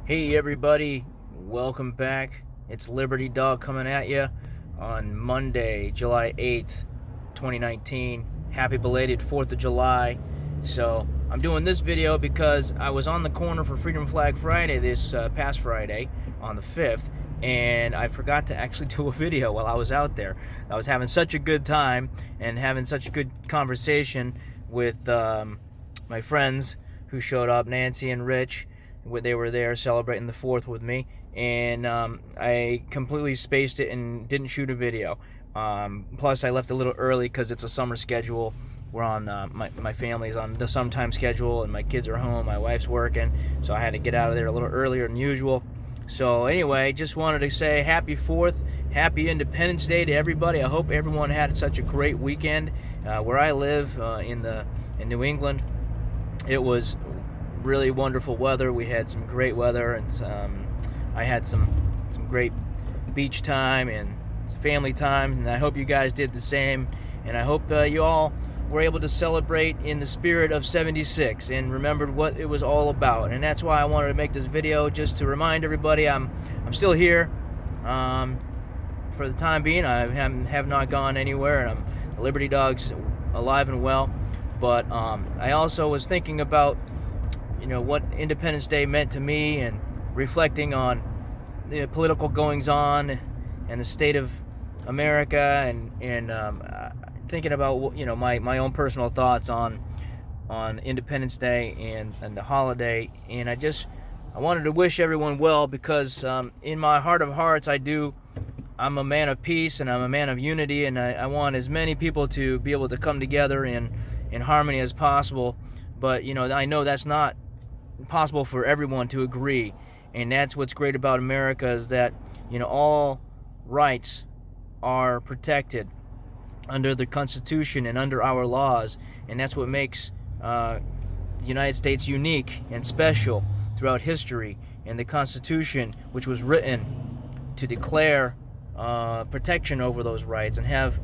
Hey everybody, welcome back. It's Liberty Dog coming at you on Monday, July 8th, 2019. Happy belated 4th of July. So I'm doing this video because I was on the corner for Freedom Flag Friday this past Friday on the 5th, and I forgot to actually do a video while I was out there. I was having such a good time and having such a good conversation with my friends who showed up, Nancy and Rich. They were there celebrating the 4th with me, and I completely spaced it and didn't shoot a video. Plus, I left a little early because it's a summer schedule. We're on my family's on the summertime schedule, and my kids are home. My wife's working, so I had to get out of there a little earlier than usual. So anyway, just wanted to say happy 4th, happy Independence Day to everybody. I hope everyone had such a great weekend. Where I live in New England, it was really wonderful weather. We had some great weather, and I had some great beach time and family time, and I hope you guys did the same. And I hope you all were able to celebrate in the spirit of 76 and remembered what it was all about. And that's why I wanted to make this video, just to remind everybody I'm still here. For the time being, I have not gone anywhere, and the Liberty Dog's alive and well. But I also was thinking about what Independence Day meant to me, and reflecting on the political goings-on and the state of America, and thinking about my own personal thoughts on Independence Day and the holiday. And I wanted to wish everyone well, because in my heart of hearts I'm a man of peace, and I'm a man of unity, and I want as many people to be able to come together in harmony as possible. But I know that's not possible for everyone to agree, and that's what's great about America, is that all rights are protected under the Constitution and under our laws, and that's what makes the United States unique and special throughout history. And the Constitution, which was written to declare protection over those rights, and have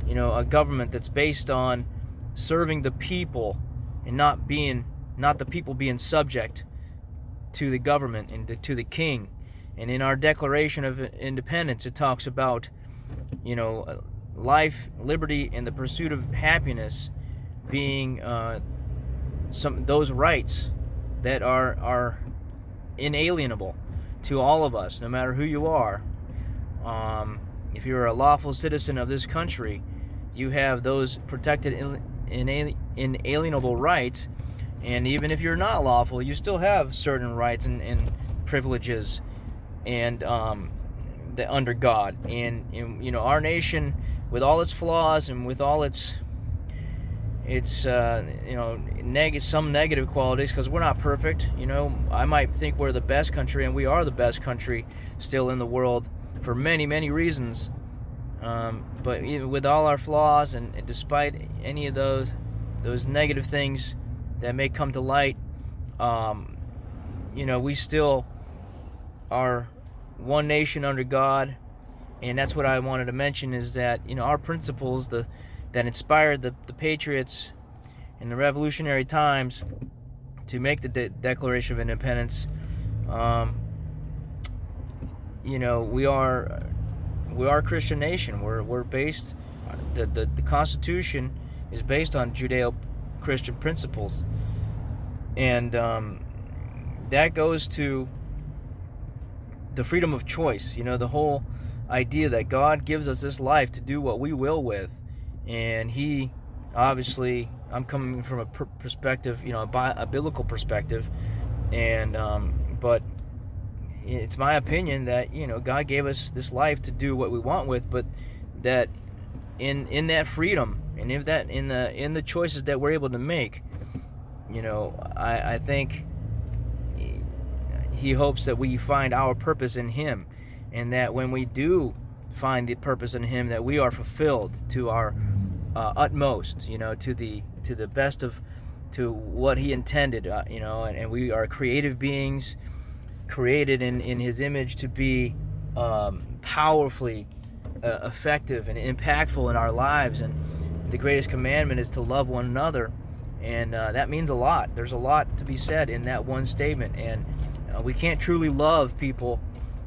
a government that's based on serving the people, and not the people being subject to the government and to the king. And in our Declaration of Independence, it talks about life, liberty, and the pursuit of happiness being those rights that are inalienable to all of us, no matter who you are. If you're a lawful citizen of this country, you have those protected inalienable rights. And even if you're not lawful, you still have certain rights and privileges, and under God. And our nation, with all its flaws and with all its some negative qualities, because we're not perfect. I might think we're the best country, and we are the best country still in the world for many, many reasons. But even with all our flaws, and despite any of those negative things that may come to light, we still are one nation under God. And that's what I wanted to mention, is that our principles that inspired the Patriots in the revolutionary times to make the Declaration of Independence. We are a Christian nation. We're based, the Constitution is based on Judeo-Christian principles, and that goes to the freedom of choice. The whole idea that God gives us this life to do what we will with, and He obviously, I'm coming from a perspective, a biblical perspective, and but it's my opinion that God gave us this life to do what we want with, but that in that freedom, and in the choices that we're able to make, I think He hopes that we find our purpose in Him, and that when we do find the purpose in Him, that we are fulfilled to our utmost, to the best to what He intended, and we are creative beings, created in His image to be powerfully effective and impactful in our lives. And the greatest commandment is to love one another, and that means a lot. There's a lot to be said in that one statement, and We can't truly love people,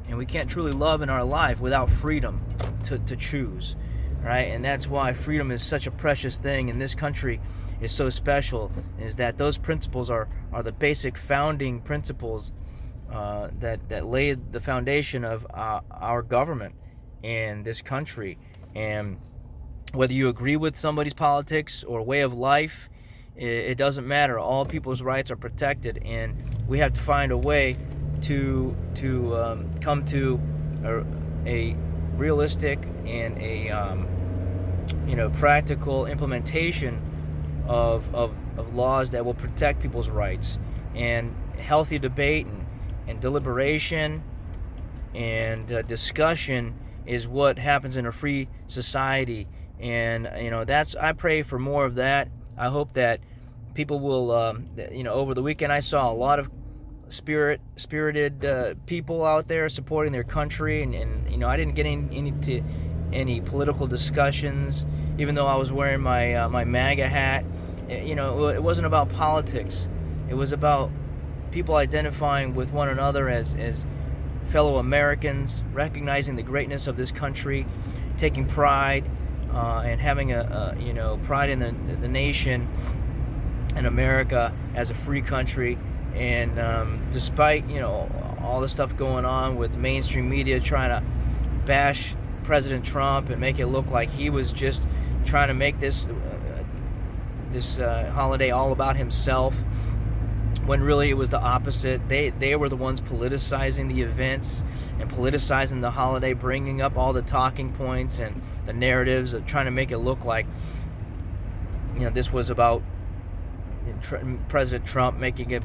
and we can't truly love in our life without freedom to choose, right? And that's why freedom is such a precious thing, and this country is so special, is that those principles are the basic founding principles that laid the foundation of our government in this country. And whether you agree with somebody's politics or way of life, it doesn't matter. All people's rights are protected, and we have to find a way to come to a realistic and a practical implementation of laws that will protect people's rights. And healthy debate and deliberation and discussion is what happens in a free society. And I pray for more of that. I hope that people will over the weekend I saw a lot of spirited people out there supporting their country, and I didn't get into any political discussions, even though I was wearing my MAGA hat. It wasn't about politics. It was about people identifying with one another as fellow Americans, recognizing the greatness of this country, taking pride and having pride in the nation and America as a free country. And despite all the stuff going on with the mainstream media trying to bash President Trump and make it look like he was just trying to make this holiday all about himself, when really it was the opposite. They were the ones politicizing the events and politicizing the holiday, bringing up all the talking points and the narratives, trying to make it look like this was about President Trump making it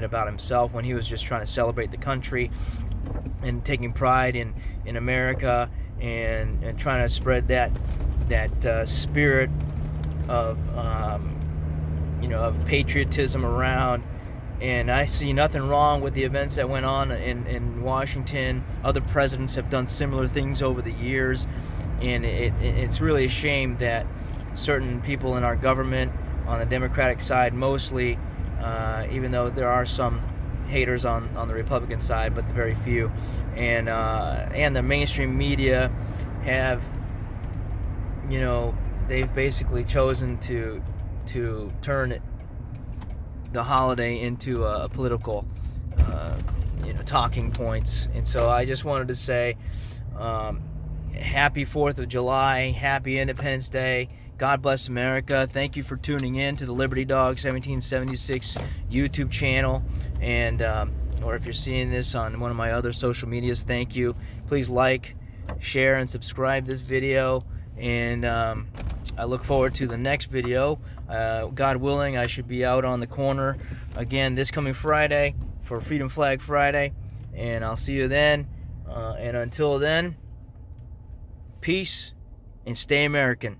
about himself, when he was just trying to celebrate the country and taking pride in America, and trying to spread that spirit of of patriotism around. And I see nothing wrong with the events that went on in Washington. Other presidents have done similar things over the years, and it's really a shame that certain people in our government, on the Democratic side mostly, even though there are some haters on the Republican side, but very few, and the mainstream media have, they've basically chosen to turn the holiday into a political talking points. And so I just wanted to say happy 4th of July, happy Independence Day, God bless America. Thank you for tuning in to the Liberty Dog 1776 YouTube channel, and or if you're seeing this on one of my other social medias, thank you. Please like, share, and subscribe this video, and I look forward to the next video. God willing, I should be out on the corner again this coming Friday for Freedom Flag Friday, and I'll see you then. And until then, peace and stay American.